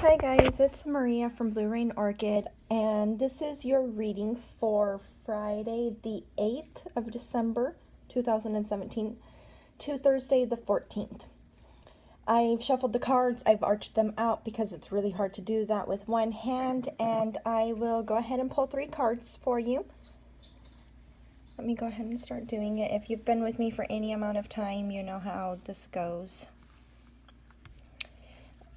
Hi guys, it's Maria from Blue Rain Orchid, and this is your reading for Friday the 8th of December 2017 to Thursday the 14th. I've shuffled the cards, I've arched them out because it's really hard to do that with one hand, and I will go ahead and pull 3 cards for you. Let me go ahead and start doing it. If you've been with me for any amount of time, you know how this goes.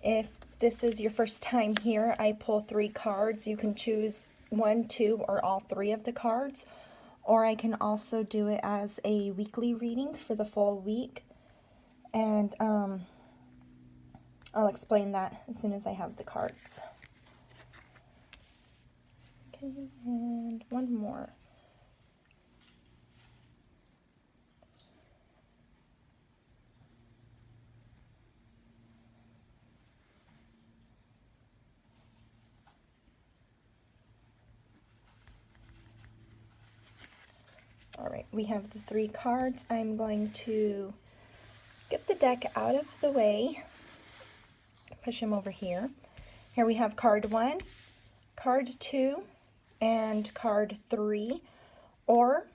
If this is your first time here, I pull 3 cards. You can choose 1, 2, or all 3 of the cards. Or I can also do it as a weekly reading for the full week. And I'll explain that as soon as I have the cards. Okay, and one more. Alright, we have the 3 cards. I'm going to get the deck out of the way. Push him over here. Here we have card 1, card 2, and card 3. Or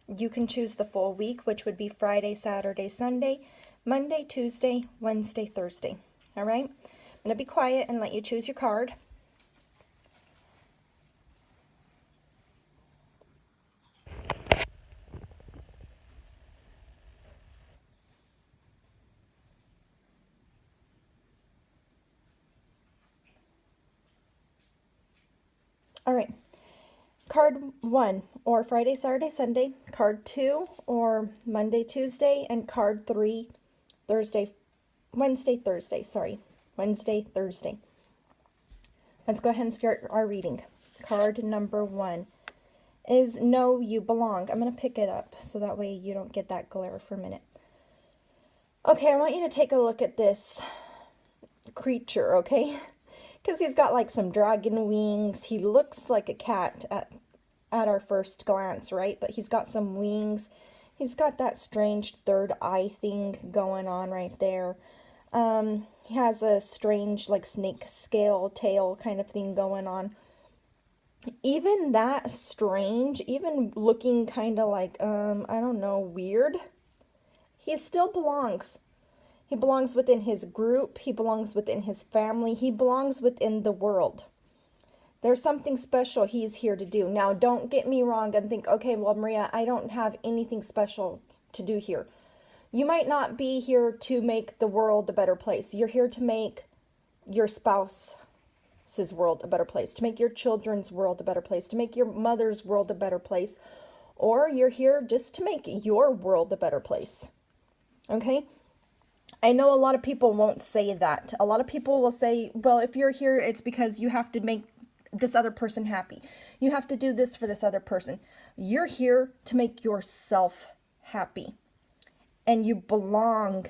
you can choose the full week, which would be Friday, Saturday, Sunday, Monday, Tuesday, Wednesday, Thursday. Alright? I'm going to be quiet and let you choose your card. Alright, card 1, or Friday, Saturday, Sunday, card 2, or Monday, Tuesday, and card 3, Wednesday, Thursday. Let's go ahead and start our reading. Card number 1 is Know You Belong. I'm going to pick it up so that way you don't get that glare for a minute. Okay, I want you to take a look at this creature, okay? Because he's got like some dragon wings. He looks like a cat at our first glance, right? But he's got some wings. He's got that strange third eye thing going on right there. He has a strange like snake scale tail kind of thing going on. Even that strange, even looking kind of like, I don't know, weird, he still belongs. He belongs within his group. He belongs within his family. He belongs within the world. There's something special he's here to do. Now, don't get me wrong and think, okay, well, Maria, I don't have anything special to do here. You might not be here to make the world a better place. You're here to make your spouse's world a better place, to make your children's world a better place, to make your mother's world a better place, or you're here just to make your world a better place. Okay? I know a lot of people won't say that. A lot of people will say, well, if you're here, it's because you have to make this other person happy. You have to do this for this other person. You're here to make yourself happy. And you belong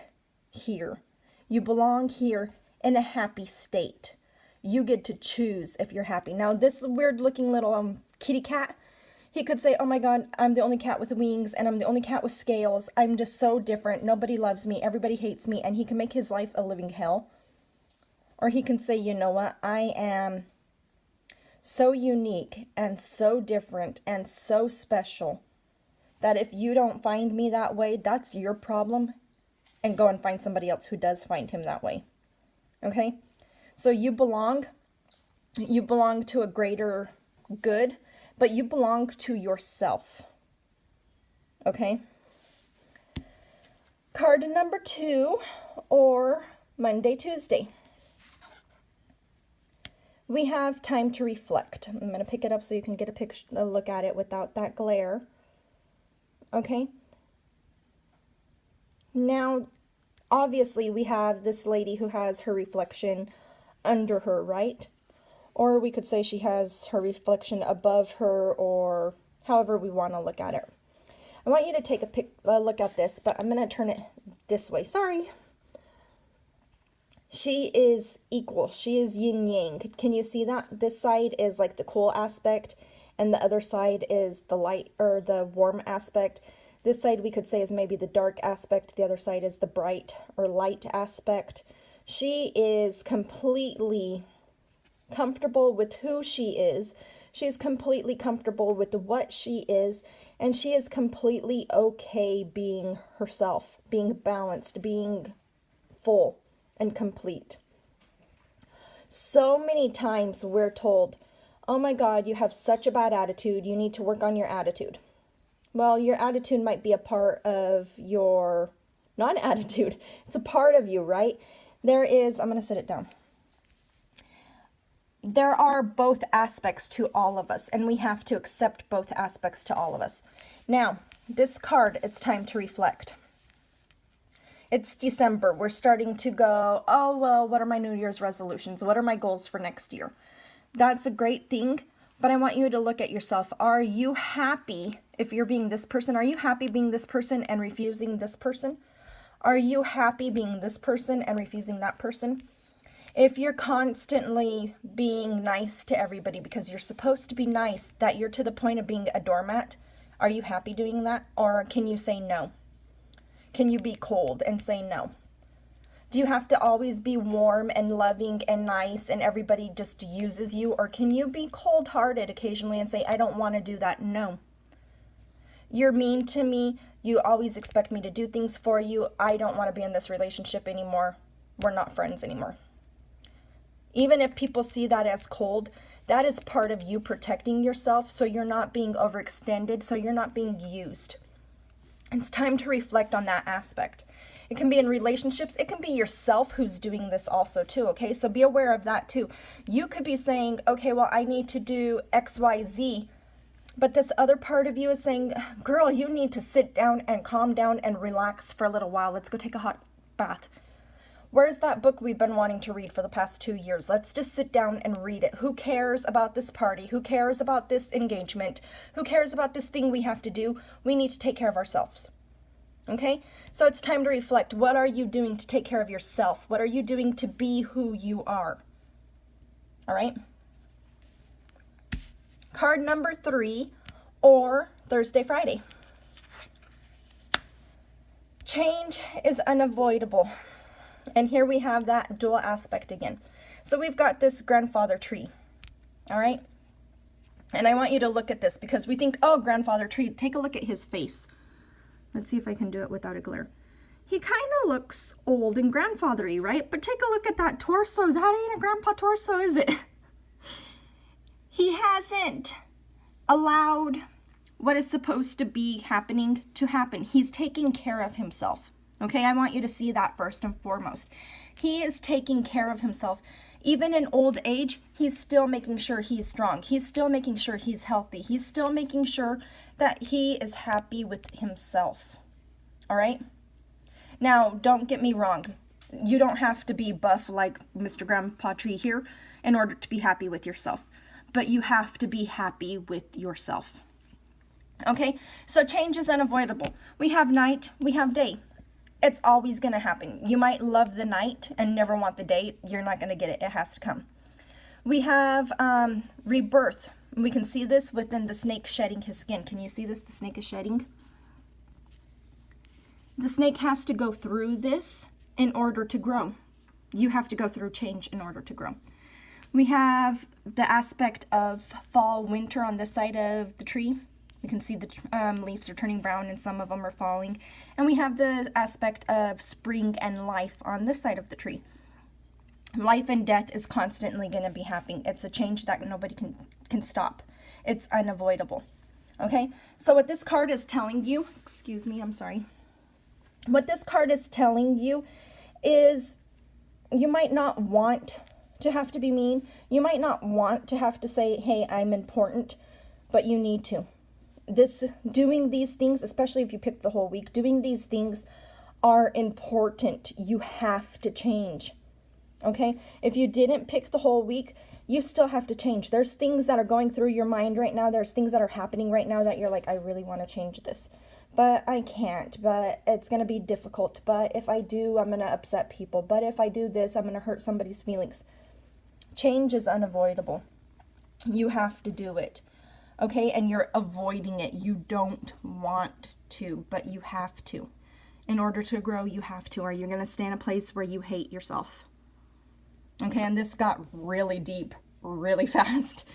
here. You belong here in a happy state. You get to choose if you're happy. Now, this weird looking little kitty cat, he could say, oh my God, I'm the only cat with wings and I'm the only cat with scales. I'm just so different. Nobody loves me. Everybody hates me. And he can make his life a living hell. Or he can say, you know what? I am so unique and so different and so special that if you don't find me that way, that's your problem. And go and find somebody else who does find him that way. Okay? So you belong to a greater good. But you belong to yourself. Okay? Card number 2, or Monday, Tuesday. We have time to reflect. I'm going to pick it up so you can get a look at it without that glare. Okay? Now, obviously, we have this lady who has her reflection under her, right? Or we could say she has her reflection above her, or however we want to look at it. I want you to take a look at this, but I'm going to turn it this way. Sorry. She is equal. She is yin-yang. Can you see that? This side is like the cool aspect, and the other side is the light, or the warm aspect. This side we could say is maybe the dark aspect. The other side is the bright or light aspect. She is completely comfortable with who she is. She's completely comfortable with what she is, and she is completely okay being herself, being balanced, being full and complete. So many times we're told, oh my God, you have such a bad attitude. You need to work on your attitude. Well, your attitude might be a part of your non-attitude. It's a part of you, right? I'm going to sit it down. There are both aspects to all of us, and we have to accept both aspects to all of us. Now, this card, it's time to reflect. It's December. We're starting to go, oh, well, what are my New Year's resolutions? What are my goals for next year? That's a great thing, but I want you to look at yourself. Are you happy if you're being this person? Are you happy being this person and refusing this person? Are you happy being this person and refusing that person? If you're constantly being nice to everybody because you're supposed to be nice, that you're to the point of being a doormat, are you happy doing that? Or can you say no? Can you be cold and say no? Do you have to always be warm and loving and nice and everybody just uses you? Or can you be cold-hearted occasionally and say, I don't want to do that? No. You're mean to me. You always expect me to do things for you. I don't want to be in this relationship anymore. We're not friends anymore. Even if people see that as cold, that is part of you protecting yourself so you're not being overextended, so you're not being used. It's time to reflect on that aspect. It can be in relationships. It can be yourself who's doing this also too, okay? So be aware of that too. You could be saying, okay, well, I need to do X, Y, Z, but this other part of you is saying, girl, you need to sit down and calm down and relax for a little while. Let's go take a hot bath. Where's that book we've been wanting to read for the past 2 years? Let's just sit down and read it. Who cares about this party? Who cares about this engagement? Who cares about this thing we have to do? We need to take care of ourselves. Okay? So it's time to reflect. What are you doing to take care of yourself? What are you doing to be who you are? All right? Card number 3, or Thursday, Friday. Change is unavoidable. And here we have that dual aspect again. So we've got this grandfather tree, all right? And I want you to look at this because we think, oh, grandfather tree, take a look at his face. Let's see if I can do it without a glare. He kind of looks old and grandfathery, right? But take a look at that torso. That ain't a grandpa torso, is it? He hasn't allowed what is supposed to be happening to happen. He's taking care of himself. Okay, I want you to see that first and foremost. He is taking care of himself. Even in old age, he's still making sure he's strong. He's still making sure he's healthy. He's still making sure that he is happy with himself. All right? Now, don't get me wrong. You don't have to be buff like Mr. Grandpa Tree here in order to be happy with yourself. But you have to be happy with yourself. Okay? So change is unavoidable. We have night, we have day. It's always going to happen. You might love the night and never want the day. You're not going to get it. It has to come. We have rebirth. We can see this within the snake shedding his skin. Can you see this? The snake is shedding. The snake has to go through this in order to grow. You have to go through change in order to grow. We have the aspect of fall, winter on this side of the tree. You can see the leaves are turning brown and some of them are falling. And we have the aspect of spring and life on this side of the tree. Life and death is constantly going to be happening. It's a change that nobody can stop. It's unavoidable. Okay? So what this card is telling you, excuse me, I'm sorry. What this card is telling you is you might not want to have to be mean. You might not want to have to say, hey, I'm important, but you need to. Doing these things, especially if you pick the whole week, doing these things are important. You have to change. Okay? If you didn't pick the whole week, you still have to change. There's things that are going through your mind right now. There's things that are happening right now that you're like, I really want to change this, but I can't, but it's going to be difficult. But if I do, I'm going to upset people. But if I do this, I'm going to hurt somebody's feelings. Change is unavoidable. You have to do it. Okay, and you're avoiding it. You don't want to, but you have to. In order to grow, you have to, or you're going to stay in a place where you hate yourself. Okay, and this got really deep really fast.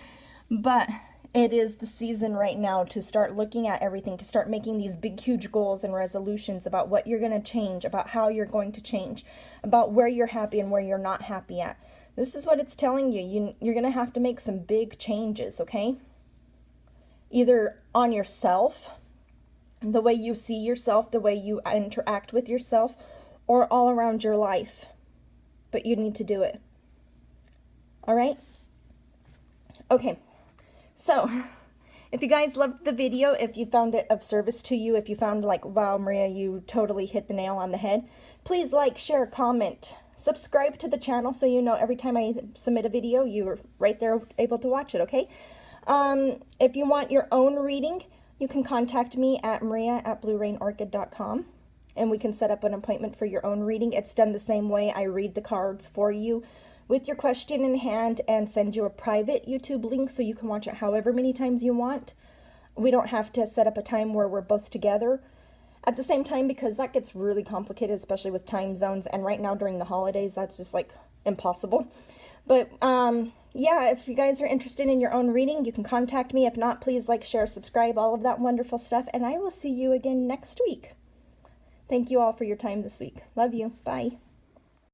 But it is the season right now to start looking at everything, to start making these big, huge goals and resolutions about what you're going to change, about how you're going to change, about where you're happy and where you're not happy at. This is what it's telling you. You're going to have to make some big changes, okay? Either on yourself, the way you see yourself, the way you interact with yourself, or all around your life. But you need to do it. All right? Okay. So, if you guys loved the video, if you found it of service to you, if you found like, wow, Maria, you totally hit the nail on the head, please like, share, comment, subscribe to the channel so you know every time I submit a video, you're right there able to watch it, okay? If you want your own reading, you can contact me at maria@bluerainorchid.com and we can set up an appointment for your own reading. It's done the same way. I read the cards for you with your question in hand and send you a private YouTube link so you can watch it however many times you want. We don't have to set up a time where we're both together at the same time because that gets really complicated, especially with time zones. And right now during the holidays, that's just like impossible. But yeah, if you guys are interested in your own reading, you can contact me. If not, please like, share, subscribe, all of that wonderful stuff. And I will see you again next week. Thank you all for your time this week. Love you. Bye.